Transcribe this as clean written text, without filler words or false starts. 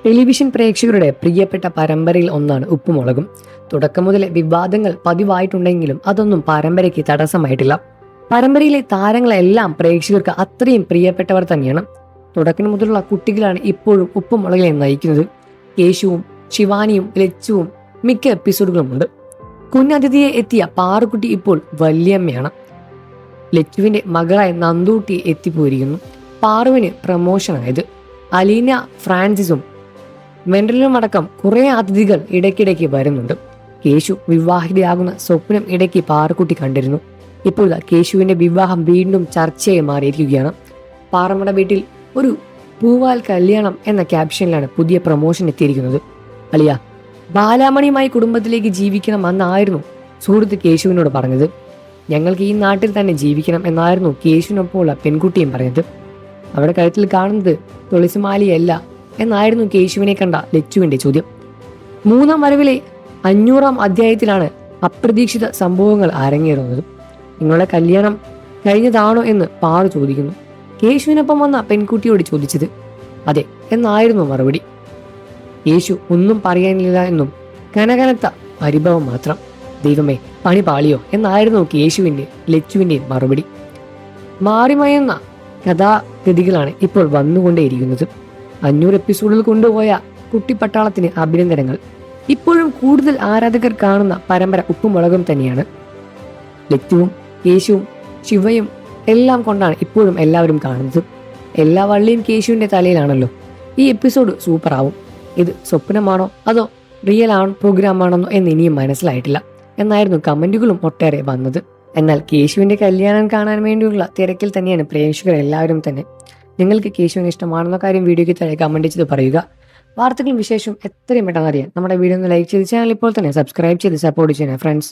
Television പ്രേക്ഷകരുടെ പ്രിയപ്പെട്ട പരമ്പരയിൽ ഒന്നാണ് ഉപ്പുമുളകും. തുടക്കം മുതലേ വിവാദങ്ങൾ പതിവായിട്ടുണ്ടെങ്കിലും അതൊന്നും പരമ്പരയ്ക്ക് തടസ്സമായിട്ടില്ല. പരമ്പരയിലെ താരങ്ങളെല്ലാം പ്രേക്ഷകർക്ക് അത്രയും പ്രിയപ്പെട്ടവർ തന്നെയാണ്. തുടക്കം മുതലുള്ള കുട്ടികളാണ് ഇപ്പോഴും ഉപ്പുമുളകിനെ നയിക്കുന്നത്. കേശുവും ശിവാനിയും ലച്ചുവും മിക്ക എപ്പിസോഡുകളുമുണ്ട്. കുഞ്ഞതിഥിയെ എത്തിയ പാറുക്കുട്ടി ഇപ്പോൾ വല്യമ്മയാണ്. ലച്ചുവിന്റെ മകളായ നന്ദൂട്ടി എത്തിപ്പോയിരിക്കുന്നു. പാറുവിന് പ്രമോഷനായത്. അലീന ഫ്രാൻസിസും വെൻഡലിനും അടക്കം കുറെ അതിഥികൾ ഇടയ്ക്കിടയ്ക്ക് വരുന്നുണ്ട്. കേശു വിവാഹിതയാകുന്ന സ്വപ്നം ഇടയ്ക്ക് പാറുക്കുട്ടി കണ്ടിരുന്നു. ഇപ്പോൾ കേശുവിന്റെ വിവാഹം വീണ്ടും ചർച്ചയായി മാറിയിരിക്കുകയാണ്. പാറമ്മയുടെ വീട്ടിൽ ഒരു പൂവാൽ കല്യാണം എന്ന ക്യാപ്ഷനിലാണ് പുതിയ പ്രമോഷൻ എത്തിയിരിക്കുന്നത്. അലിയ ബാലാമണിയുമായി കുടുംബത്തിലേക്ക് ജീവിക്കണം എന്നായിരുന്നു സുഹൃത്ത് കേശുവിനോട് പറഞ്ഞത്. ഞങ്ങൾക്ക് ഈ നാട്ടിൽ തന്നെ ജീവിക്കണം എന്നായിരുന്നു കേശുവിനൊപ്പമുള്ള പെൺകുട്ടിയും പറഞ്ഞത്. അവിടെ കഴുത്തിൽ കാണുന്നത് തുളസിമാലിയല്ല എന്നായിരുന്നു കേശുവിനെ കണ്ട ലച്ചുവിന്റെ ചോദ്യം. മൂന്നാം വരവിലെ 500-ാം അധ്യായത്തിലാണ് അപ്രതീക്ഷിത സംഭവങ്ങൾ അരങ്ങേറുന്നത്. നിങ്ങളുടെ കല്യാണം കഴിഞ്ഞതാണോ എന്ന് പാറു ചോദിക്കുന്നു. കേശുവിനൊപ്പം വന്ന പെൺകുട്ടിയോട് ചോദിച്ചത് അതെ എന്നായിരുന്നു മറുപടി. യേശു ഒന്നും പറയാനില്ല എന്നും കനകനത്ത പരിഭവം മാത്രം. ദൈവമേ പണി പാളിയോ എന്നായിരുന്നു കേശുവിന്റെ ലച്ചുവിന്റെയും മറുപടി. മാറിമയുന്ന കഥാഗതികളാണ് ഇപ്പോൾ വന്നുകൊണ്ടേയിരിക്കുന്നത്. 500 എപ്പിസോഡിൽ കൊണ്ടുപോയ കുട്ടിപ്പട്ടാളത്തിന് അഭിനന്ദനങ്ങൾ. ഇപ്പോഴും കൂടുതൽ ആരാധകർ കാണുന്ന പരമ്പര ഉപ്പുമുളകും തന്നെയാണ്. ലച്ചുവും കേശുവും ശിവയും എല്ലാം കൊണ്ടാണ് ഇപ്പോഴും എല്ലാവരും കാണുന്നത്. എല്ലാ വള്ളിയും കേശുവിന്റെ തലയിലാണല്ലോ. ഈ എപ്പിസോഡ് സൂപ്പർ ആവും. ഇത് സ്വപ്നമാണോ അതോ റിയൽ പ്രോഗ്രാം ആണെന്നോ എന്ന് ഇനിയും മനസ്സിലായിട്ടില്ല എന്നായിരുന്നു കമന്റുകളും ഒട്ടേറെ വന്നത്. എന്നാൽ കേശുവിന്റെ കല്യാണം കാണാൻ വേണ്ടിയുള്ള തിരക്കിൽ തന്നെയാണ് പ്രേക്ഷകർ എല്ലാവരും തന്നെ. നിങ്ങൾക്ക് കേശുവിന് ഇഷ്ടമാണെന്ന കാര്യം വീഡിയോയ്ക്ക് താഴെ കമന്റ് ചെയ്ത് പറയുക. വാർത്തകളും വിശേഷവും എത്രയും പെട്ടെന്ന് അറിയാൻ നമ്മുടെ വീഡിയോ ഒന്ന് ലൈക്ക് ചെയ്ത് ചാനൽ ഇപ്പോൾ തന്നെ സബ്സ്ക്രൈബ് ചെയ്ത് സപ്പോർട്ട് ചെയ്യണം ഫ്രണ്ട്സ്.